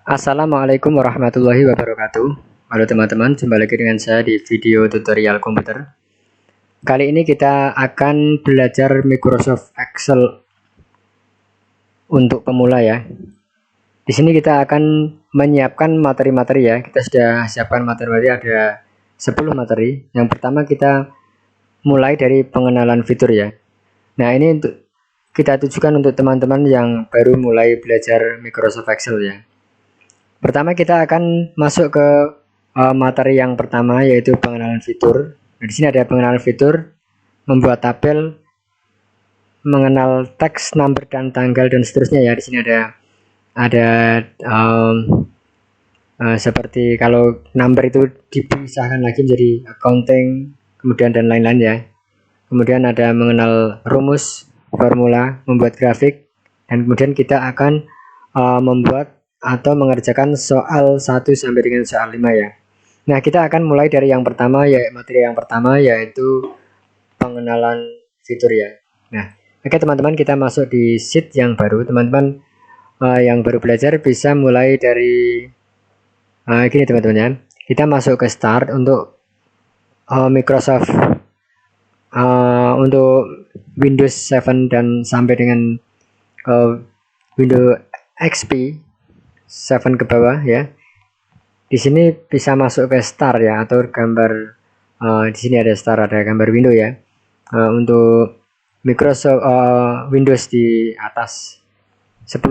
Assalamualaikum warahmatullahi wabarakatuh. Halo teman-teman, jumpa lagi dengan saya di video tutorial komputer. Kali ini kita akan belajar Microsoft Excel untuk pemula ya. Di sini kita akan menyiapkan materi-materi ya. Kita sudah siapkan materi-materi ada 10 materi. Yang pertama kita mulai dari pengenalan fitur ya. Nah, ini untuk kita tujukan untuk teman-teman yang baru mulai belajar Microsoft Excel ya. Pertama kita akan masuk ke materi yang pertama yaitu pengenalan fitur. Nah, di sini ada pengenalan fitur, membuat tabel, mengenal teks, number dan tanggal dan seterusnya ya. Di sini ada seperti kalau number itu dipisahkan lagi menjadi accounting, kemudian dan lain-lain ya. Kemudian ada mengenal rumus, formula, membuat grafik, dan kemudian kita akan membuat atau mengerjakan soal 1 sampai dengan soal 5 ya. Nah, kita akan mulai dari yang pertama ya, materi yang pertama yaitu pengenalan fitur ya. Nah, oke teman-teman, kita masuk di sheet yang baru. Teman-teman yang baru belajar bisa mulai dari gini teman-teman ya. Kita masuk ke start untuk Microsoft untuk Windows 7 dan sampai dengan Windows XP 7 ke bawah ya. Di sini bisa masuk ke start ya, atau gambar di sini ada start, ada gambar window ya. Untuk Microsoft Windows di atas 10,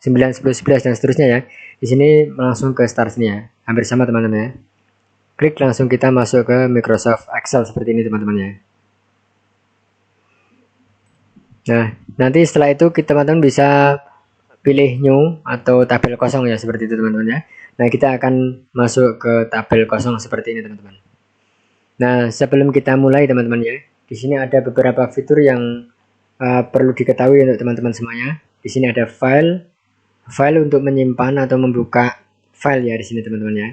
9, 10, 11 dan seterusnya ya. Di sini langsung ke start sini ya. Hampir sama teman-teman ya. Klik langsung kita masuk ke Microsoft Excel seperti ini teman-teman ya. Nah, nanti setelah itu teman-teman bisa pilih new atau tabel kosong ya, seperti itu teman-teman ya. Nah, kita akan masuk ke tabel kosong seperti ini teman-teman. Nah, sebelum kita mulai teman-teman ya, di sini ada beberapa fitur yang perlu diketahui untuk teman-teman semuanya. Di sini ada file untuk menyimpan atau membuka file ya di sini teman-teman ya.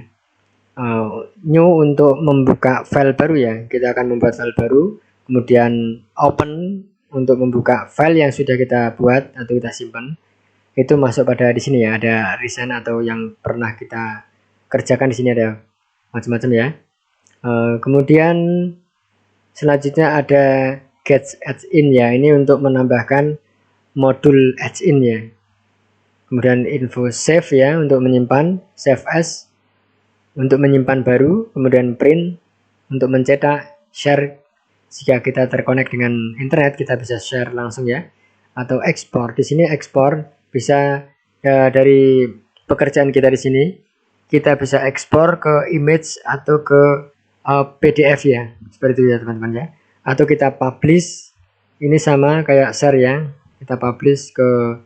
New untuk membuka file baru ya, kita akan membuat file baru. Kemudian open untuk membuka file yang sudah kita buat atau kita simpan. Itu masuk pada di sini ya, ada recent atau yang pernah kita kerjakan. Di sini ada macam-macam ya. Kemudian selanjutnya ada get adds in ya, ini untuk menambahkan modul adds in ya. Kemudian info save ya, untuk menyimpan, save as untuk menyimpan baru, kemudian print untuk mencetak, share jika kita terkonek dengan internet kita bisa share langsung ya, atau ekspor. Di sini ekspor bisa dari pekerjaan kita di sini kita bisa ekspor ke image atau ke PDF ya, seperti itu ya teman-teman ya. Atau kita publish, ini sama kayak share ya, kita publish ke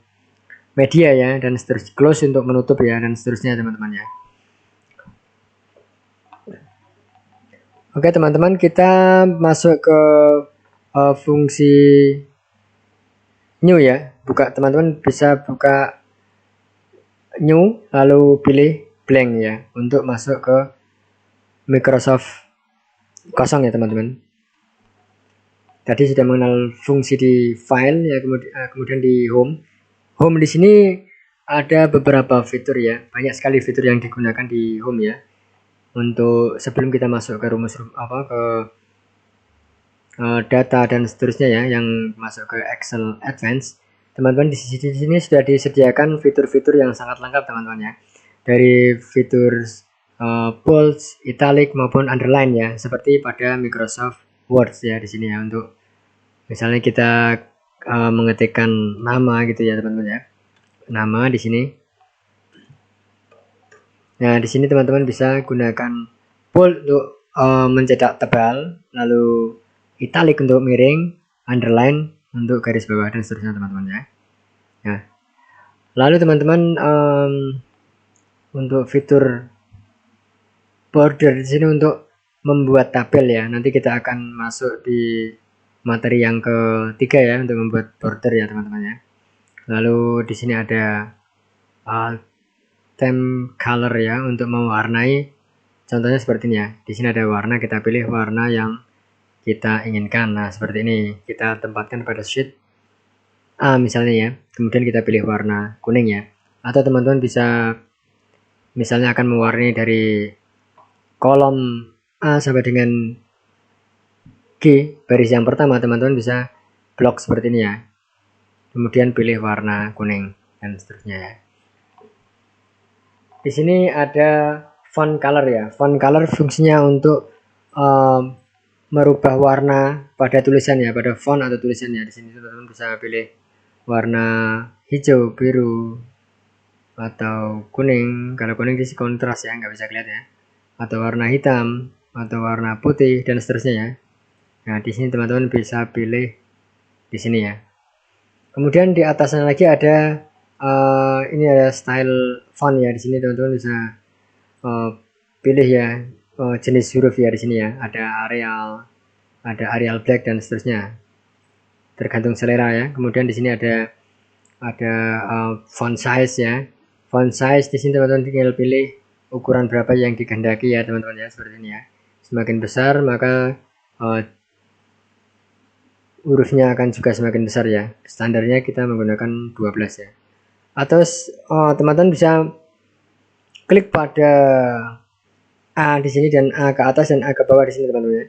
media ya, dan seterusnya, close untuk menutup ya, dan seterusnya teman-teman ya. Oke teman-teman, kita masuk ke fungsi new ya. Teman-teman bisa buka new lalu pilih blank ya untuk masuk ke Microsoft kosong ya teman-teman. Tadi sudah mengenal fungsi di file ya, kemudian di home di sini ada beberapa fitur ya, banyak sekali fitur yang digunakan di home ya. Untuk sebelum kita masuk ke rumus ke data dan seterusnya ya, yang masuk ke Excel Advanced, teman-teman di sini sudah disediakan fitur-fitur yang sangat lengkap teman-teman ya, dari fitur bold, italic maupun underline ya, seperti pada Microsoft Word ya di sini ya, untuk misalnya kita mengetikkan nama gitu ya teman-teman ya, nama di sini. Nah, di sini teman-teman bisa gunakan bold untuk mencetak tebal, lalu italic untuk miring, underline untuk garis bawah dan seterusnya teman-teman ya. Nah, lalu teman-teman untuk fitur border di sini untuk membuat tabel ya. Nanti kita akan masuk di materi yang ketiga ya, untuk membuat border ya teman-teman ya. Lalu di sini ada theme color ya, untuk mewarnai. Contohnya seperti ini ya. Di sini ada warna, kita pilih warna yang kita inginkan. Nah, seperti ini. Kita tempatkan pada sheet A misalnya ya. Kemudian kita pilih warna kuning ya. Atau teman-teman bisa misalnya akan mewarnai dari kolom A sampai dengan G baris yang pertama, teman-teman bisa blok seperti ini ya. Kemudian pilih warna kuning dan seterusnya ya. Di sini ada font color ya. Font color fungsinya untuk merubah warna pada tulisan ya, pada font atau tulisannya. Di sini teman-teman bisa pilih warna hijau, biru, atau kuning. Kalau kuning di kontras ya, nggak bisa kelihatan ya. Atau warna hitam, atau warna putih dan seterusnya ya. Nah, di sini teman-teman bisa pilih di sini ya. Kemudian di atasnya lagi ada ini ada style font ya. Di sini teman-teman bisa pilih ya jenis huruf ya di sini ya. Ada Arial Black dan seterusnya. Tergantung selera ya. Kemudian di sini ada font size ya. Font size di sini teman-teman tinggal pilih ukuran berapa yang dikehendaki ya teman-teman ya, seperti ini ya. Semakin besar maka hurufnya akan juga semakin besar ya. Standarnya kita menggunakan 12 ya. Atau teman-teman bisa klik pada A di sini dan A ke atas dan A ke bawah di sini teman-teman ya.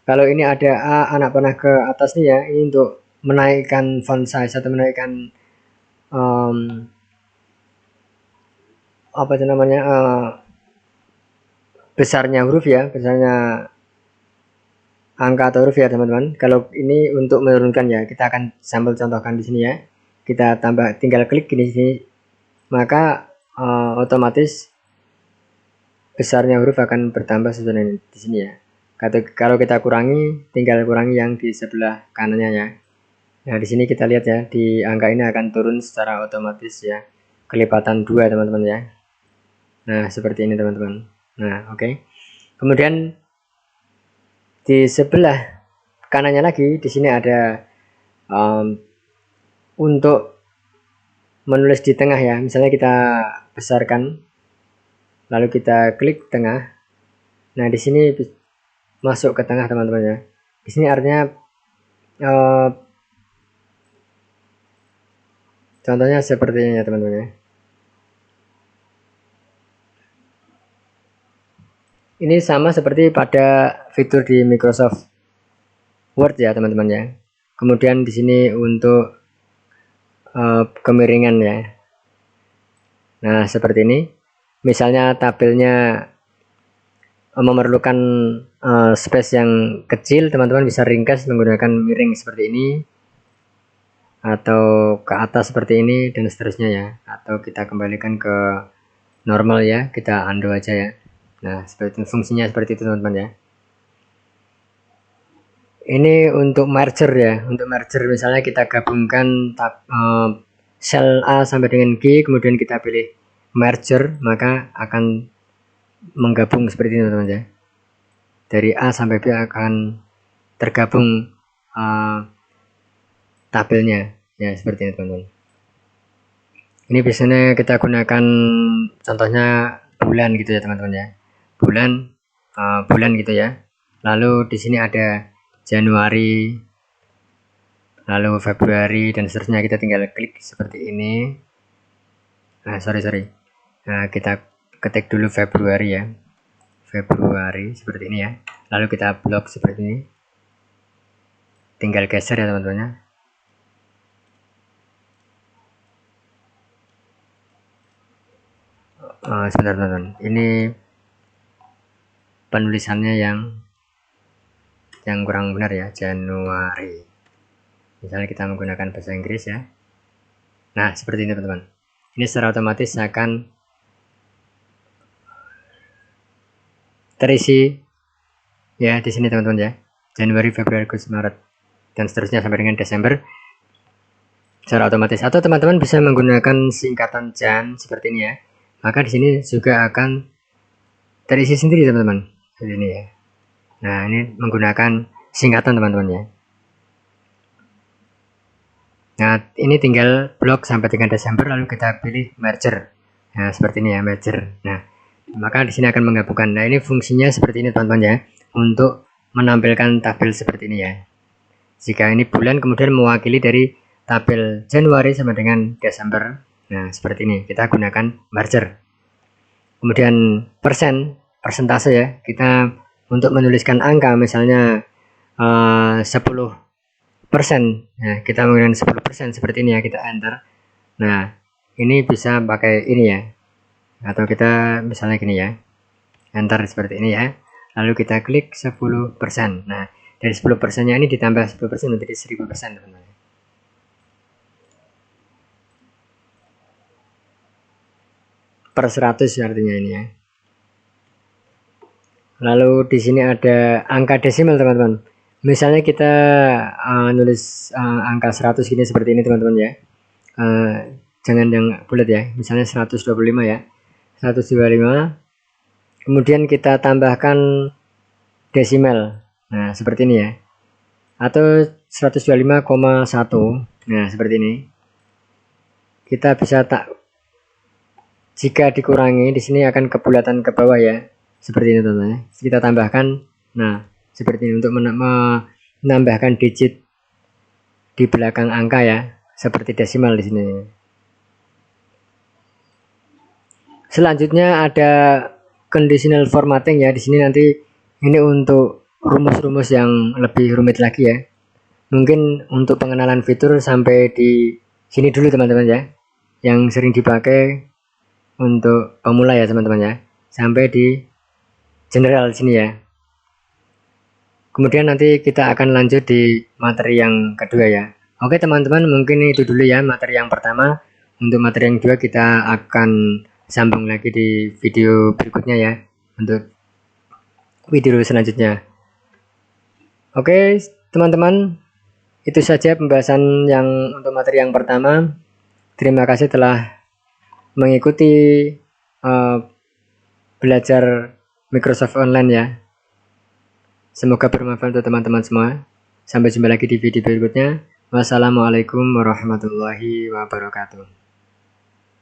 Kalau ini ada A anak panah ke atas nih ya, ini untuk menaikkan font size atau menaikkan apa itu namanya besarnya huruf ya, besarnya angka atau huruf ya teman-teman. Kalau ini untuk menurunkan ya, kita akan sampel contohkan di sini ya. Kita tambah, tinggal klik di sini, maka otomatis besarnya huruf akan bertambah sesuai dengan di sini ya. Kalau kita kurangi, tinggal kurangi yang di sebelah kanannya ya. Nah, di sini kita lihat ya, di angka ini akan turun secara otomatis ya, kelipatan 2 teman-teman ya. Nah, seperti ini teman-teman. Nah, oke. Kemudian di sebelah kanannya lagi, di sini ada untuk menulis di tengah ya. Misalnya kita besarkan, lalu kita klik tengah. Nah, di sini masuk ke tengah teman-teman ya. Di sini artinya contohnya seperti ini ya teman-teman ya. Ini sama seperti pada fitur di Microsoft Word ya teman-teman ya. Kemudian di sini untuk kemiringan ya. Nah, seperti ini. Misalnya tabelnya memerlukan space yang kecil, teman-teman bisa ringkas menggunakan miring seperti ini, atau ke atas seperti ini dan seterusnya ya. Atau kita kembalikan ke normal ya, kita undo aja ya. Nah, seperti fungsinya seperti itu teman-teman ya. Ini untuk merger ya. Untuk merger misalnya kita gabungkan sel A sampai dengan G, kemudian kita pilih merger, maka akan menggabung seperti ini teman-teman ya. Dari A sampai B akan tergabung tabelnya ya, seperti ini teman-teman. Ini biasanya kita gunakan contohnya bulan gitu ya teman-teman ya. Bulan gitu ya. Lalu di sini ada Januari, lalu Februari dan seterusnya. Kita tinggal klik seperti ini. Nah, sorry. Nah, kita ketik dulu Februari ya. Februari seperti ini ya. Lalu kita blok seperti ini. Tinggal geser ya teman-teman ya. Sebentar teman-teman. Ini penulisannya yang kurang benar ya, Januari. Misalnya kita menggunakan bahasa Inggris ya. Nah, seperti ini teman-teman. Ini secara otomatis akan terisi ya di sini teman-teman ya. Januari, Februari, Maret dan seterusnya sampai dengan Desember secara otomatis. Atau teman-teman bisa menggunakan singkatan Jan seperti ini ya. Maka di sini juga akan terisi sendiri teman-teman. Seperti ini ya. Nah, ini menggunakan singkatan teman-teman ya. Nah, ini tinggal blok sampai dengan Desember, lalu kita pilih merger. Nah, seperti ini ya, merger. Nah, maka di sini akan menggabungkan. Nah, ini fungsinya seperti ini teman-teman ya, untuk menampilkan tabel seperti ini ya. Jika ini bulan kemudian mewakili dari tabel Januari sampai dengan Desember. Nah, seperti ini. Kita gunakan merger. Kemudian persentase ya, kita untuk menuliskan angka misalnya 10%, nah kita menggunakan 10% seperti ini ya, kita enter. Nah ini bisa pakai ini ya, atau kita misalnya gini ya, enter seperti ini ya, lalu kita klik 10%. Nah dari 10% nya ini ditambah 10% menjadi 1000%, teman-teman. Per 100 artinya ini ya. Lalu di sini ada angka desimal, teman-teman. Misalnya kita nulis angka 100 gini seperti ini, teman-teman ya. Jangan yang bulat ya. Misalnya 125 ya. 125. Kemudian kita tambahkan desimal. Nah, seperti ini ya. Atau 125,1. Nah, seperti ini. Kita bisa jika dikurangi di sini akan kebulatan ke bawah ya. Seperti ini, teman-teman. Kita tambahkan, nah seperti ini untuk menambahkan digit di belakang angka ya, seperti desimal di sini. Selanjutnya ada conditional formatting ya. Di sini nanti ini untuk rumus-rumus yang lebih rumit lagi ya. Mungkin untuk pengenalan fitur sampai di sini dulu, teman-teman ya. Yang sering dipakai untuk pemula ya, teman-teman ya. Sampai di general sini ya. Kemudian nanti kita akan lanjut di materi yang kedua ya. Oke teman-teman, mungkin itu dulu ya materi yang pertama. Untuk materi yang kedua kita akan sambung lagi di video berikutnya ya, untuk video selanjutnya. Oke teman-teman, itu saja pembahasan yang untuk materi yang pertama. Terima kasih telah mengikuti belajar Microsoft Online ya. Semoga bermanfaat untuk teman-teman semua. Sampai jumpa lagi di video berikutnya. Wassalamualaikum warahmatullahi wabarakatuh.